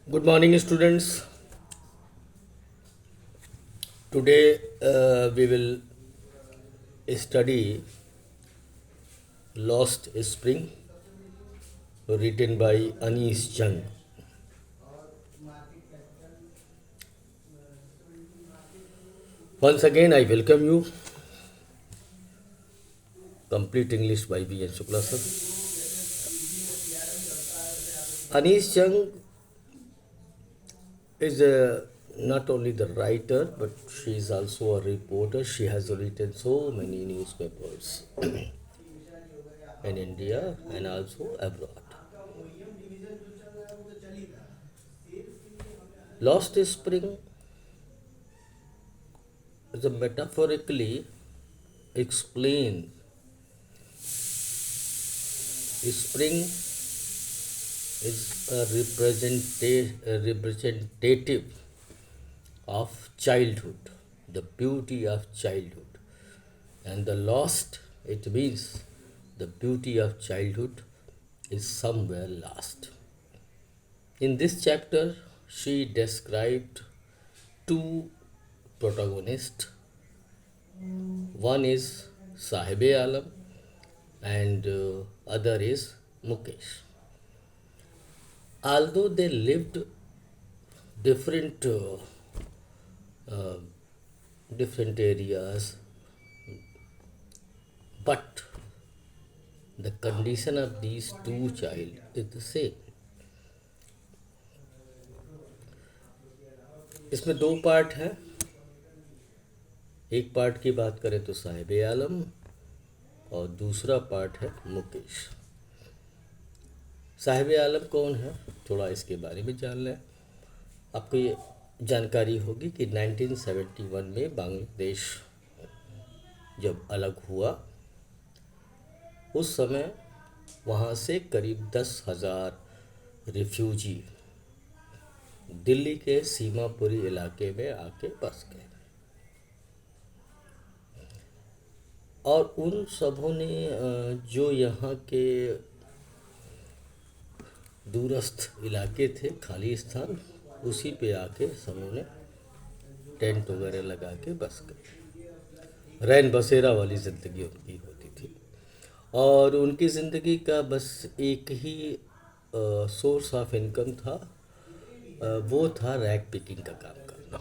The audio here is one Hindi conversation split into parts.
Good morning, students. Today we will study Lost Spring, written by Anis Jung. Once again, I welcome you. Complete English by B. N. Shukla sir. Anis Jung is not only the writer, but she is also a reporter. She has written so many newspapers in India and also abroad. Lost Spring is a metaphorically explain spring is a representative of childhood, the beauty of childhood. And the lost, it means the beauty of childhood is somewhere lost. In this chapter, she described two protagonists. One is Sahibe Alam and other is Mukesh. Although they lived different uh, different areas, but the condition of these two child is the same. इसमें दो पार्ट हैं. एक पार्ट की बात करें तो साहिब आलम और दूसरा पार्ट है मुकेश. साहिब आलम कौन है, थोड़ा इसके बारे में जान लें. आपको ये जानकारी होगी कि 1971 में बांग्लादेश जब अलग हुआ, उस समय वहाँ से करीब 10,000 रिफ्यूजी दिल्ली के सीमापुरी इलाके में आके बस गए. और उन सबों ने जो यहाँ के दूरस्थ इलाके थे, खाली स्थान, उसी पे आके सबों ने टेंट वगैरह लगा के बस गए. रैन बसेरा वाली ज़िंदगी उनकी होती थी और उनकी ज़िंदगी का बस एक ही सोर्स ऑफ इनकम था. वो था रैग पिकिंग का काम करना.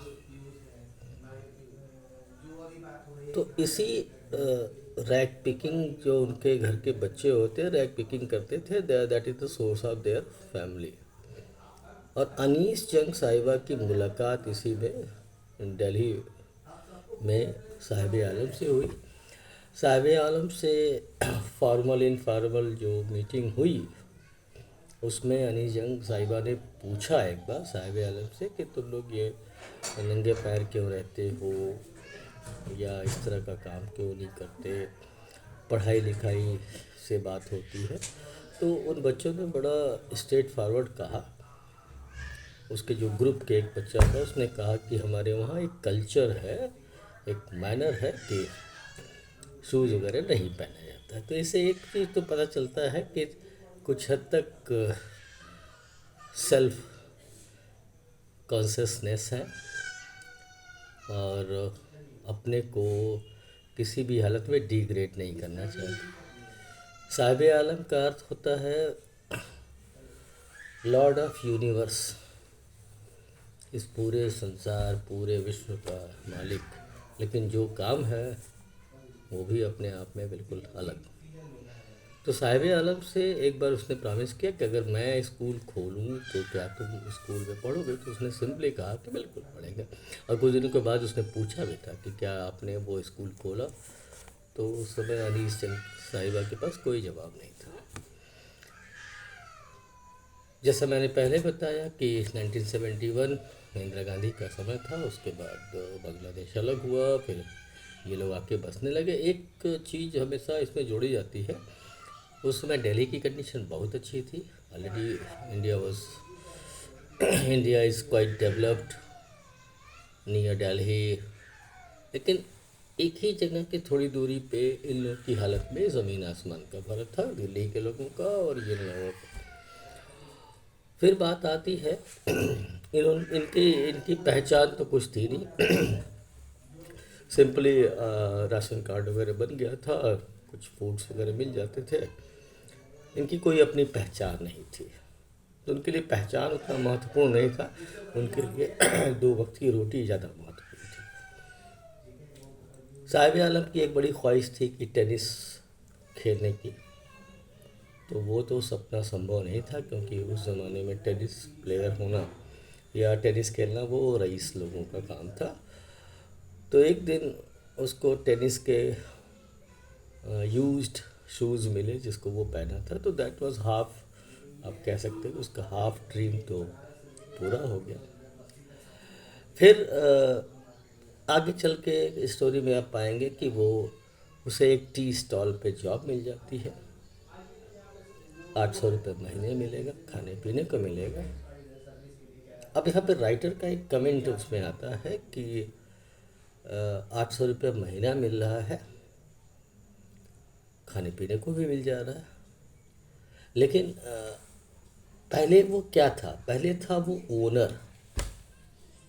तो इसी रैग पिकिंग, जो उनके घर के बच्चे होते हैं रैग पिकिंग करते थे, that is the source of their family. और अनीस जंग साहिबा की मुलाकात इसी में दिल्ली में साहिब आलम से हुई. साहिब आलम से फॉर्मल इनफॉर्मल जो मीटिंग हुई, उसमें अनीस जंग साहिबा ने पूछा एक बार साहिब आलम से कि तुम लोग ये नंगे पैर क्यों रहते हो, या इस तरह का काम क्यों नहीं करते, पढ़ाई लिखाई से बात होती है. तो उन बच्चों ने बड़ा स्ट्रेट फॉरवर्ड कहा. उसके जो ग्रुप के एक बच्चा था, उसने कहा कि हमारे वहाँ एक कल्चर है, एक मैनर है कि शूज़ वगैरह नहीं पहना जाता है. तो इससे एक चीज़ तो पता चलता है कि कुछ हद तक सेल्फ कॉन्शियसनेस है और अपने को किसी भी हालत में डिग्रेड नहीं करना चाहिए. साहिब आलम का अर्थ होता है लॉर्ड ऑफ यूनिवर्स, इस पूरे संसार, पूरे विश्व का मालिक. लेकिन जो काम है वो भी अपने आप में बिल्कुल अलग. तो साहिब आलम से एक बार उसने प्रॉमिस किया कि अगर मैं स्कूल खोलूँ तो क्या तुम स्कूल में पढ़ोगे. तो उसने सिंपली कहा कि बिल्कुल पढ़ेंगे. और कुछ दिनों के बाद उसने पूछा भी था कि क्या आपने वो स्कूल खोला. तो उस समय अनीस जंग साहिबा के पास कोई जवाब नहीं था. जैसा मैंने पहले बताया कि 1971 इंदिरा गांधी का समय था. उसके बाद बांग्लादेश अलग हुआ, फिर ये लोग आके बसने लगे. एक चीज़ हमेशा इसमें जोड़ी जाती है, उस समय दिल्ली की कंडीशन बहुत अच्छी थी. Already India is quite developed near Delhi. लेकिन एक ही जगह की थोड़ी दूरी पे इन लोगों की हालत में ज़मीन आसमान का फर्क था, दिल्ली के लोगों का और ये लोगों का. फिर बात आती है इनकी इनकी पहचान तो कुछ थी नहीं। सिंपली राशन कार्ड वगैरह बन गया था, कुछ फूड्स वगैरह मिल जाते थे। इनकी कोई अपनी पहचान नहीं थी, तो उनके लिए पहचान उतना महत्वपूर्ण नहीं था। उनके लिए दो वक्त की रोटी ज़्यादा महत्वपूर्ण थी। साहिब आलम की एक बड़ी ख्वाहिश थी कि टेनिस खेलने की, तो वो तो सपना संभव नहीं था, क्योंकि उस ज़माने में टेनिस प्लेयर होना या टेनिस खेलना वो रईस लोगों का काम था। तो एक दिन उसको टेनिस के यूज्ड शूज़ मिले जिसको वो पहना था, तो दैट वाज हाफ, आप कह सकते हैं उसका हाफ ड्रीम तो पूरा हो गया। फिर आगे चल के स्टोरी में आप पाएंगे कि वो उसे एक टी स्टॉल पे जॉब मिल जाती है। 800 रुपये महीने मिलेगा, खाने पीने को मिलेगा। अब यहाँ पे राइटर का एक कमेंट उसमें आता है कि 800 रुपये महीना मिल रहा है, खाने पीने को भी मिल जा रहा है, लेकिन पहले वो क्या था? पहले था वो ओनर,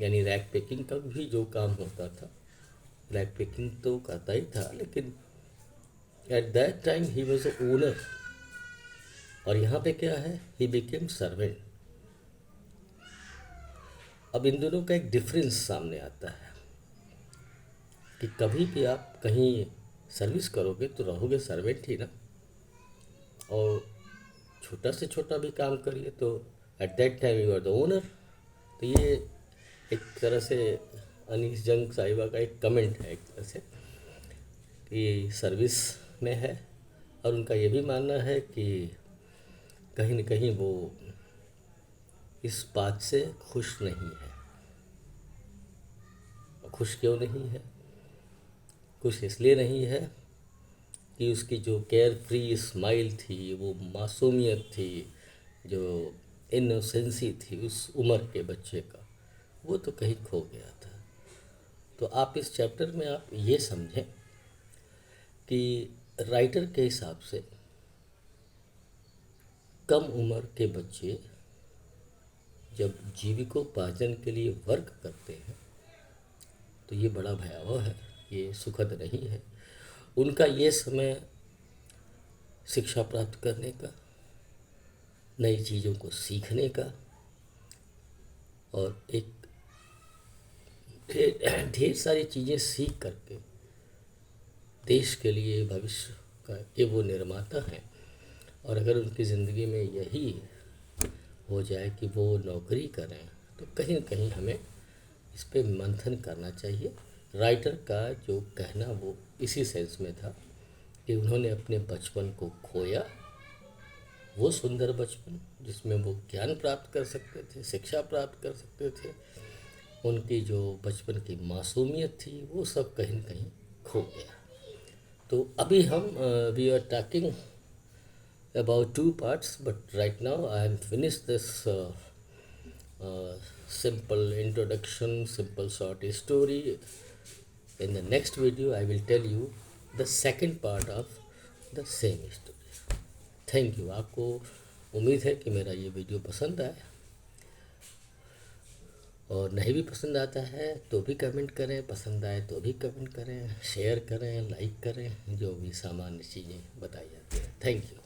यानी रैक पैकिंग का भी जो काम होता था, रैक पैकिंग तो करता ही था, लेकिन eight that time he was a owner. और यहाँ पे क्या है? He became servant. अब इन दोनों का एक डिफरेंस सामने आता है कि कभी भी आप कहीं सर्विस करोगे तो रहोगे सर्वेंट ही ना, और छोटा से छोटा भी काम करिए तो at that time you are the owner. तो ये एक तरह से अनीस जंग साहिबा का एक कमेंट है, एक तरह से कि सर्विस में है, और उनका ये भी मानना है कि कहीं न कहीं वो इस बात से खुश नहीं है। खुश क्यों नहीं है? खुश इसलिए नहीं है कि उसकी जो केयर फ्री स्माइल थी, वो मासूमियत थी, जो इनोसेंसी थी उस उम्र के बच्चे का, वो तो कहीं खो गया था। तो आप इस चैप्टर में आप ये समझें कि राइटर के हिसाब से कम उम्र के बच्चे जब जीविकोपार्जन के लिए वर्क करते हैं तो ये बड़ा भयावह है, ये सुखद नहीं है। उनका ये समय शिक्षा प्राप्त करने का, नई चीज़ों को सीखने का, और एक ढेर सारी चीज़ें सीख करके देश के लिए, भविष्य का ये वो निर्माता हैं। और अगर उनकी ज़िंदगी में यही हो जाए कि वो नौकरी करें, तो कहीं न कहीं हमें इस पे मंथन करना चाहिए। राइटर का जो कहना वो इसी सेंस में था कि उन्होंने अपने बचपन को खोया, वो सुंदर बचपन जिसमें वो ज्ञान प्राप्त कर सकते थे, शिक्षा प्राप्त कर सकते थे, उनकी जो बचपन की मासूमियत थी वो सब कहीं न कहीं खो गया। तो अभी हम we are talking about two parts, but right now I am finished this simple introduction, simple short story. In the next video I will tell you the second part of the same story. Thank you. आपको उम्मीद है कि मेरा ये वीडियो पसंद आए, और नहीं भी पसंद आता है तो भी कमेंट करें, पसंद आए तो भी कमेंट करें, शेयर करें, लाइक करें, जो भी सामान्य चीज़ें बताई जाती हैं। Thank you.